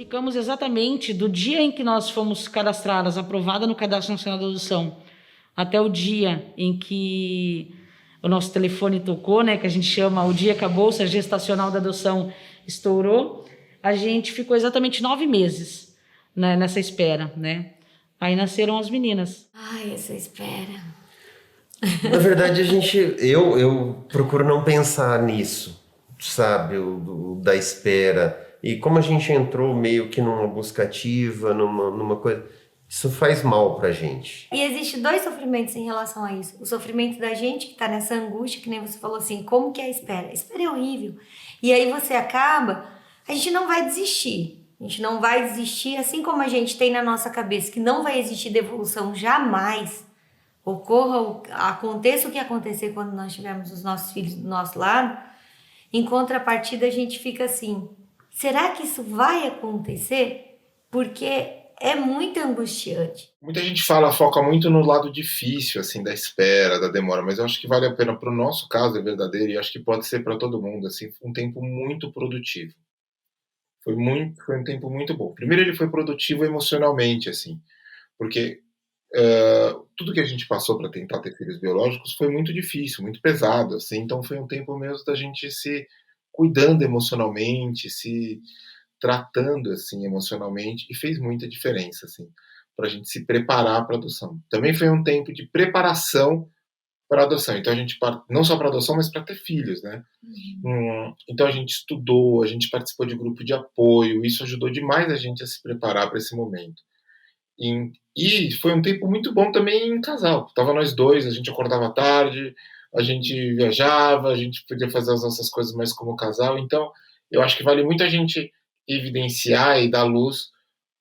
ficamos exatamente do dia em que nós fomos cadastradas, aprovada no Cadastro Nacional da Adoção, até o dia em que o nosso telefone tocou, né, que a gente chama o dia que a Bolsa Gestacional da Adoção estourou, a gente ficou exatamente 9 meses, né, nessa espera, né? Aí nasceram as meninas. Ai, essa espera. Na verdade, eu procuro não pensar nisso, sabe, da espera. E como a gente entrou meio que numa busca ativa, numa coisa, isso faz mal pra gente. E existe dois sofrimentos em relação a isso. O sofrimento da gente que tá nessa angústia, que nem você falou assim, como que é a espera? A espera é horrível. E aí você acaba, a gente não vai desistir. A gente não vai desistir, assim como a gente tem na nossa cabeça que não vai existir devolução jamais. Aconteça o que acontecer quando nós tivermos os nossos filhos do nosso lado, em contrapartida a gente fica assim, será que isso vai acontecer? Porque é muito angustiante. Muita gente foca muito no lado difícil, assim, da espera, da demora, mas eu acho que vale a pena, para o nosso caso, é verdadeiro, e acho que pode ser para todo mundo, assim, um tempo muito produtivo. Foi um tempo muito bom. Primeiro, ele foi produtivo emocionalmente, assim, porque tudo que a gente passou para tentar ter filhos biológicos foi muito difícil, muito pesado, assim, então foi um tempo mesmo da gente se cuidando emocionalmente, se tratando assim emocionalmente, e fez muita diferença assim para a gente se preparar para a adoção. Também foi um tempo de preparação para a adoção. Então a gente não só para adoção, mas para ter filhos, né? Então a gente estudou, a gente participou de grupo de apoio, isso ajudou demais a gente a se preparar para esse momento. E foi um tempo muito bom também em casal. Tava nós dois, a gente acordava tarde, a gente viajava, a gente podia fazer as nossas coisas mais como casal. Então, eu acho que vale muito a gente evidenciar e dar luz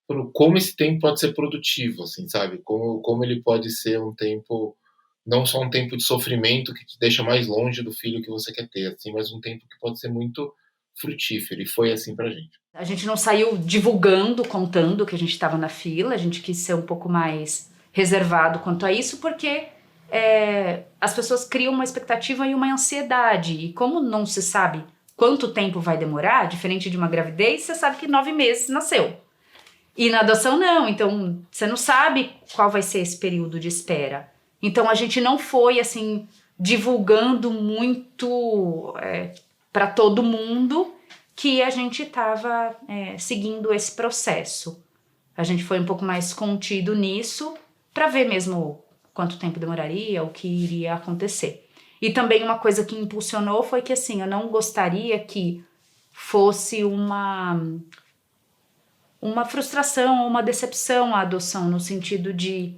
para como esse tempo pode ser produtivo, assim, sabe? Como ele pode ser um tempo, não só um tempo de sofrimento que te deixa mais longe do filho que você quer ter, assim, mas um tempo que pode ser muito frutífero. E foi assim pra gente. A gente não saiu divulgando, contando que a gente estava na fila, a gente quis ser um pouco mais reservado quanto a isso, porque as pessoas criam uma expectativa e uma ansiedade, e como não se sabe quanto tempo vai demorar, diferente de uma gravidez, você sabe que 9 meses nasceu. E na adoção não, então você não sabe qual vai ser esse período de espera. Então a gente não foi assim divulgando muito para todo mundo que a gente estava seguindo esse processo. A gente foi um pouco mais contido nisso para ver mesmo quanto tempo demoraria, o que iria acontecer. E também uma coisa que impulsionou foi que assim, eu não gostaria que fosse uma frustração ou uma decepção a adoção, no sentido de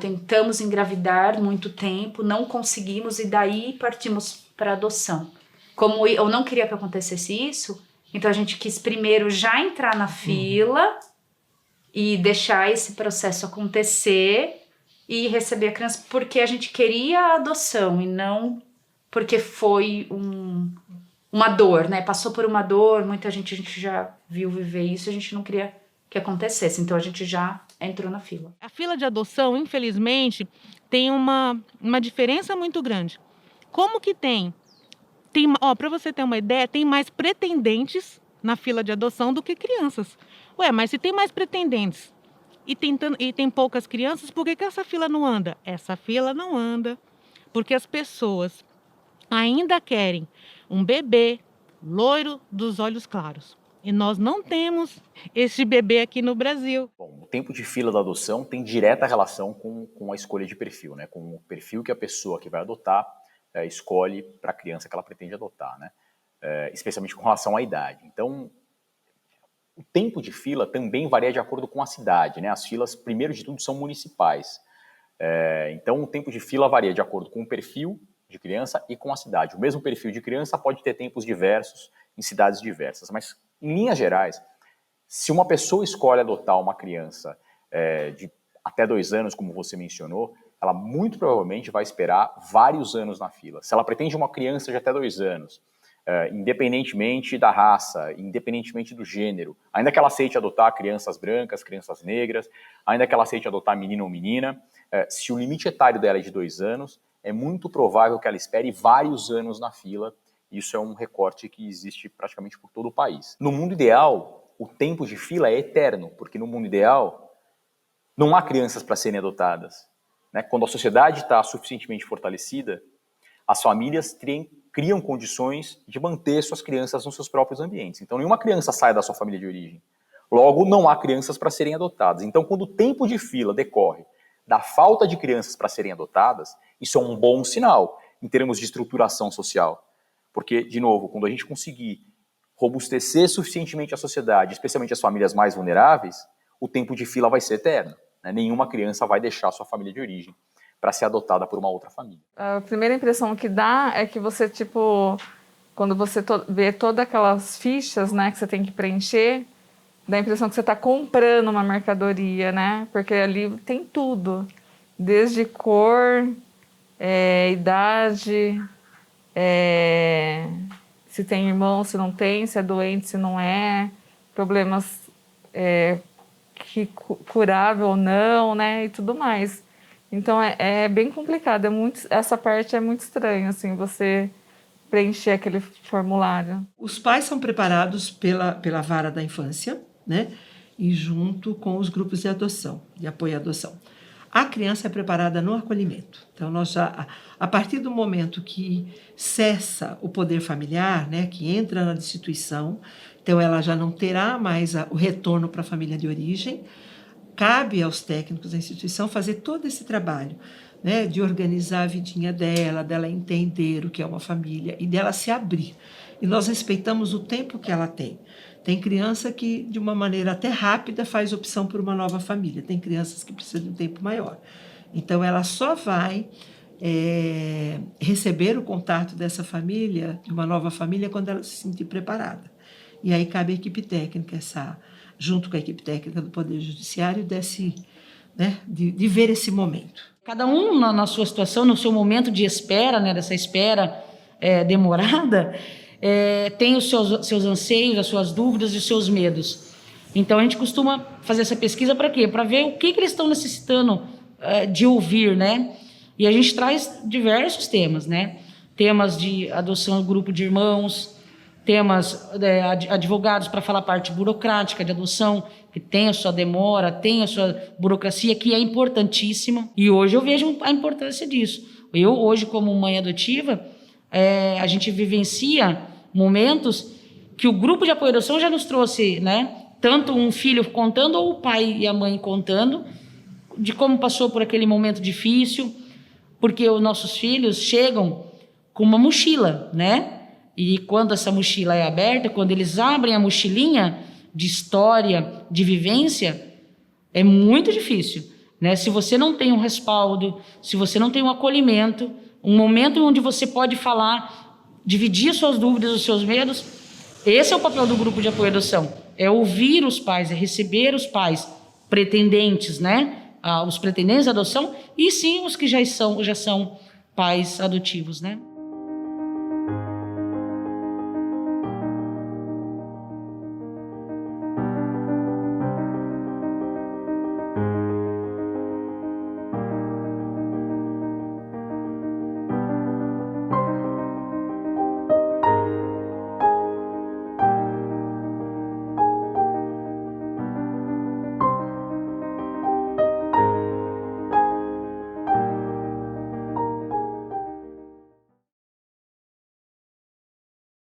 tentamos engravidar muito tempo, não conseguimos e daí partimos para adoção. Como eu não queria que acontecesse isso, então a gente quis primeiro já entrar na fila e deixar esse processo acontecer e receber a criança porque a gente queria a adoção e não porque foi uma dor, né? Passou por uma dor, muita gente, a gente já viu viver isso, a gente não queria que acontecesse, então a gente já entrou na fila. A fila de adoção, infelizmente, tem uma diferença muito grande. Como que tem para você ter uma ideia, tem mais pretendentes na fila de adoção do que crianças. Ué, mas se tem mais pretendentes e tem poucas crianças, por que essa fila não anda? Essa fila não anda porque as pessoas ainda querem um bebê loiro dos olhos claros. E nós não temos esse bebê aqui no Brasil. Bom, o tempo de fila da adoção tem direta relação com a escolha de perfil, né? Com o perfil que a pessoa que vai adotar escolhe para a criança que ela pretende adotar, né? Especialmente com relação à idade. Então, o tempo de fila também varia de acordo com a cidade, né? As filas, primeiro de tudo, são municipais. Então, o tempo de fila varia de acordo com o perfil de criança e com a cidade. O mesmo perfil de criança pode ter tempos diversos em cidades diversas, mas, em linhas gerais, se uma pessoa escolhe adotar uma criança de até 2 anos, como você mencionou, ela muito provavelmente vai esperar vários anos na fila. Se ela pretende uma criança de até 2 anos, independentemente da raça, independentemente do gênero, ainda que ela aceite adotar crianças brancas, crianças negras, ainda que ela aceite adotar menino ou menina, se o limite etário dela é de 2 anos, é muito provável que ela espere vários anos na fila. Isso é um recorte que existe praticamente por todo o país. No mundo ideal, o tempo de fila é eterno, porque no mundo ideal não há crianças para serem adotadas, né? Quando a sociedade está suficientemente fortalecida, as famílias criam condições de manter suas crianças nos seus próprios ambientes. Então, nenhuma criança sai da sua família de origem. Logo, não há crianças para serem adotadas. Então, quando o tempo de fila decorre da falta de crianças para serem adotadas, isso é um bom sinal em termos de estruturação social. Porque, de novo, quando a gente conseguir robustecer suficientemente a sociedade, especialmente as famílias mais vulneráveis, o tempo de fila vai ser eterno, né? Nenhuma criança vai deixar a sua família de origem para ser adotada por uma outra família. A primeira impressão que dá é que você, tipo, quando você vê todas aquelas fichas, né, que você tem que preencher, dá a impressão que você está comprando uma mercadoria, né? Porque ali tem tudo, desde cor, idade, se tem irmão, se não tem, se é doente, se não é, problemas que curável ou não, né? E tudo mais. Então é bem complicado, essa parte é muito estranha, assim, você preencher aquele formulário. Os pais são preparados pela vara da infância, né? E junto com os grupos de adoção, de apoio à adoção. A criança é preparada no acolhimento. Então, nós já, a partir do momento que cessa o poder familiar, né, que entra na destituição, então ela já não terá mais o retorno para a família de origem. Cabe aos técnicos da instituição fazer todo esse trabalho, né, de organizar a vidinha dela entender o que é uma família e dela se abrir. E nós respeitamos o tempo que ela tem. Tem criança que, de uma maneira até rápida, faz opção por uma nova família. Tem crianças que precisam de um tempo maior. Então, ela só vai receber o contato dessa família, de uma nova família, quando ela se sentir preparada. E aí cabe a equipe técnica, junto com a equipe técnica do Poder Judiciário, de ver esse momento. Cada um na sua situação, no seu momento de espera, né, dessa espera demorada, tem os seus anseios, as suas dúvidas e os seus medos. Então, a gente costuma fazer essa pesquisa para quê? Para ver o que eles estão necessitando de ouvir, né? E a gente traz diversos temas, né? Temas de adoção, grupo de irmãos, temas advogados para falar a parte burocrática de adoção, que tem a sua demora, tem a sua burocracia, que é importantíssima. E hoje eu vejo a importância disso. Eu, hoje, como mãe adotiva, a gente vivencia momentos que o grupo de apoio à adoção já nos trouxe, né? Tanto um filho contando ou o pai e a mãe contando de como passou por aquele momento difícil, porque os nossos filhos chegam com uma mochila, né? E quando essa mochila é aberta, quando eles abrem a mochilinha de história, de vivência, é muito difícil, né? Se você não tem um respaldo, se você não tem um acolhimento, um momento onde você pode falar, dividir suas dúvidas, os seus medos, esse é o papel do grupo de apoio à adoção. É ouvir os pais, é receber os pais pretendentes, né? Os pretendentes à adoção e sim os que já são pais adotivos, né?